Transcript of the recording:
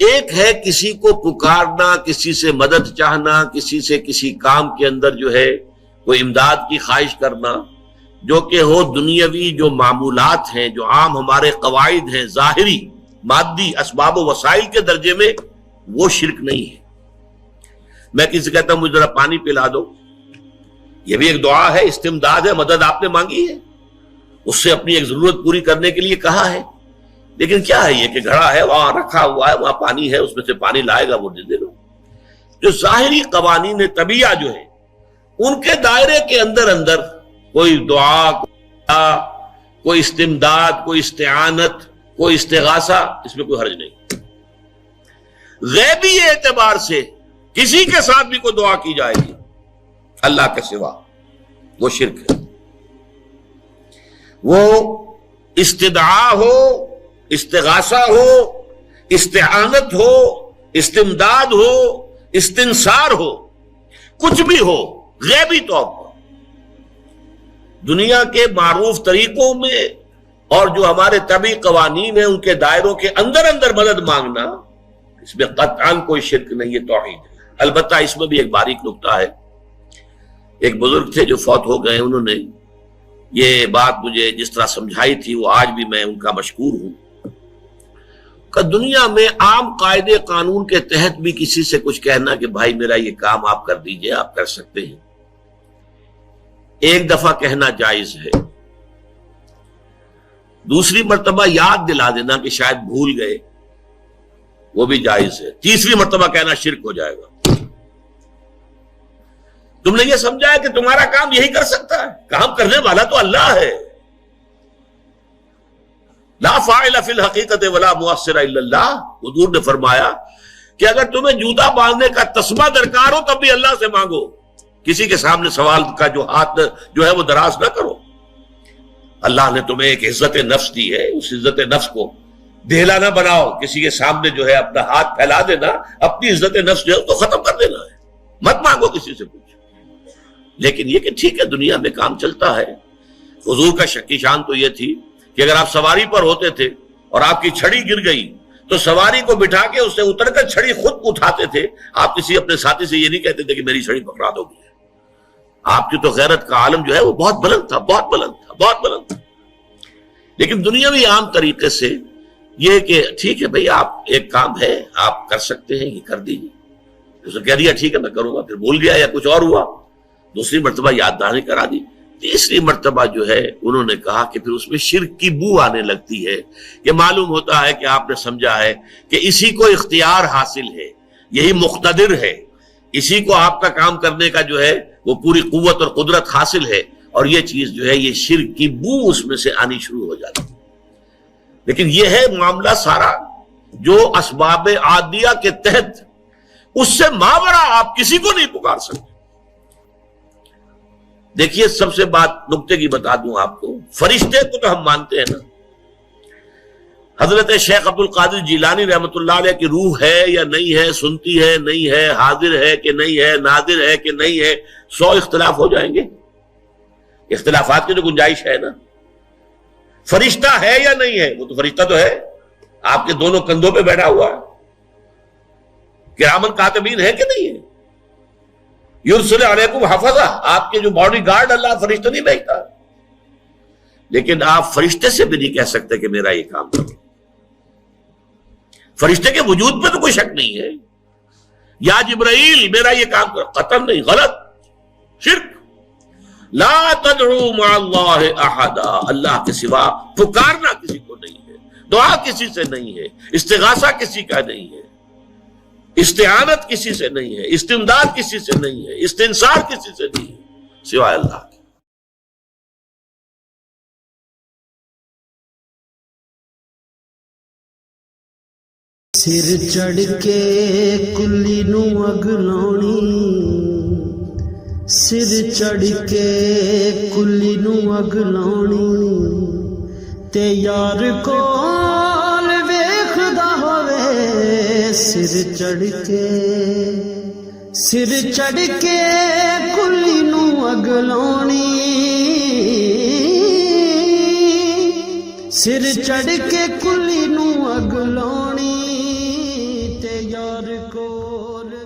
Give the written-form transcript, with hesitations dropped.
ایک ہے کسی کو پکارنا، کسی سے مدد چاہنا، کسی سے کسی کام کے اندر جو ہے کوئی امداد کی خواہش کرنا، جو کہ ہو دنیاوی جو معمولات ہیں، جو عام ہمارے قواعد ہیں، ظاہری مادی اسباب و وسائل کے درجے میں، وہ شرک نہیں ہے۔ میں کسی سے کہتا ہوں مجھے ذرا پانی پلا دو، یہ بھی ایک دعا ہے، استمداد ہے، مدد آپ نے مانگی ہے، اس سے اپنی ایک ضرورت پوری کرنے کے لیے کہا ہے۔ لیکن کیا ہے یہ کہ گھڑا ہے، وہاں رکھا ہوا ہے، وہاں پانی ہے، اس میں سے پانی لائے گا وہ دے دو۔ جو ظاہری قوانین طبیعہ جو ہے ان کے دائرے کے اندر اندر کوئی دعا، کوئی استمداد، کوئی استعانت، کوئی استغاثہ، اس میں کوئی حرج نہیں۔ غیبی اعتبار سے کسی کے ساتھ بھی کوئی دعا کی جائے گی اللہ کے سوا، وہ شرک ہے۔ وہ استدعا ہو، استغاثہ ہو، استعانت ہو، استمداد ہو، استنصار ہو، کچھ بھی ہو، غیبی طور پر دنیا کے معروف طریقوں میں اور جو ہمارے طبعی قوانین ہیں ان کے دائروں کے اندر اندر مدد مانگنا، اس میں قطعاً کوئی شرک نہیں ہے، توحید ہے۔ البتہ اس میں بھی ایک باریک نکتہ ہے۔ ایک بزرگ تھے جو فوت ہو گئے، انہوں نے یہ بات مجھے جس طرح سمجھائی تھی وہ آج بھی میں ان کا مشکور ہوں کہ دنیا میں عام قاعدے قانون کے تحت بھی کسی سے کچھ کہنا کہ بھائی میرا یہ کام آپ کر دیجئے، آپ کر سکتے ہیں، ایک دفعہ کہنا جائز ہے، دوسری مرتبہ یاد دلا دینا کہ شاید بھول گئے، وہ بھی جائز ہے، تیسری مرتبہ کہنا شرک ہو جائے گا۔ تم نے یہ سمجھا ہے کہ تمہارا کام یہی کر سکتا ہے، کام کرنے والا تو اللہ ہے۔ لا فاعل فی الحقیقت ولا مؤثر الا اللہ، حضور نے فرمایا کہ اگر تمہیں جوتا باندھنے کا تسمہ درکار ہو تب بھی اللہ سے مانگو، کسی کے سامنے سوال کا جو ہاتھ جو ہے وہ دراز نہ کرو۔ اللہ نے تمہیں ایک عزت نفس دی ہے، اس عزت نفس کو ڈھیلا نہ بناؤ، کسی کے سامنے جو ہے اپنا ہاتھ پھیلا دینا، اپنی عزت نفس جو ہے تو ختم کر دینا ہے، مت مانگو کسی سے کچھ۔ لیکن یہ کہ ٹھیک ہے دنیا میں کام چلتا ہے۔ حضور کا شکی شان تو یہ تھی کہ اگر آپ سواری پر ہوتے تھے اور آپ کی چھڑی گر گئی تو سواری کو بٹھا کے اس سے اتر کر چھڑی خود اٹھاتے تھے، آپ کسی اپنے ساتھی سے یہ نہیں کہتے تھے کہ میری چھڑی پکڑا دو گے۔ آپ کی تو غیرت کا عالم جو ہے وہ بہت بلند تھا، بہت بلند تھا، بہت بلند تھا۔ لیکن دنیاوی عام طریقے سے یہ کہ ٹھیک ہے بھئی آپ ایک کام ہے آپ کر سکتے ہیں، یہ کر دیجیے، اس نے کہہ دیا ٹھیک ہے میں کروں گا، پھر بھول گیا یا کچھ اور ہوا، دوسری مرتبہ یاد دہانی کرا دی، تیسری مرتبہ جو ہے انہوں نے کہا کہ پھر اس میں شرک کی بو آنے لگتی ہے کہ معلوم ہوتا ہے کہ آپ نے سمجھا ہے کہ اسی کو اختیار حاصل ہے، یہی مقتدر ہے، اسی کو آپ کا کام کرنے کا جو ہے وہ پوری قوت اور قدرت حاصل ہے، اور یہ چیز جو ہے یہ شرک کی بو اس میں سے آنی شروع ہو جاتی ہے۔ لیکن یہ ہے معاملہ سارا جو اسباب عادیہ کے تحت، اس سے ماورا آپ کسی کو نہیں پکار سکتے۔ دیکھیے سب سے بات نکتے کی بتا دوں آپ کو، فرشتے کو تو ہم مانتے ہیں نا، حضرت شیخ عبد القادر جیلانی رحمۃ اللہ علیہ کی روح ہے یا نہیں ہے، سنتی ہے نہیں ہے، حاضر ہے کہ نہیں ہے، ناظر ہے کہ نہیں ہے، 100 اختلاف ہو جائیں گے، اختلافات کی تو گنجائش ہے نا۔ فرشتہ ہے یا نہیں ہے، وہ تو فرشتہ تو ہے، آپ کے دونوں کندھوں پہ بیٹھا ہوا ہے، کرامن کاتبین ہے کہ نہیں ہے، یرسل علیکم حفظہ، آپ کے جو باڈی گارڈ اللہ فرشتہ نہیں بھیجتا، لیکن آپ فرشتے سے بھی نہیں کہہ سکتے کہ میرا یہ کام کرو۔ فرشتے کے وجود پہ تو کوئی شک نہیں ہے، یا جبرائیل میرا یہ کام کرو، قطعاً نہیں، غلط، شرک۔ لا تدعو مع اللہ احدا، اللہ کے سوا پکارنا کسی کو نہیں ہے، دعا کسی سے نہیں ہے، استغاثہ کسی کا نہیں ہے، استعانت کسی سے نہیں ہے، استمداد کسی سے نہیں ہے، استنصار کسی سے نہیں ہے سوائے اللہ کے۔ سر چڑھ کے کلی نو اگ لاؤنی، سر چڑھ کے کلی نو اگ لاؤنی، تے یار کول ویکھدا ہووے سر چڑھ کے، سر چڑھ کے کلی نو اگ لاؤنی، سر چڑھ کے کلی نو اگ لاؤنی، ਕੋਲ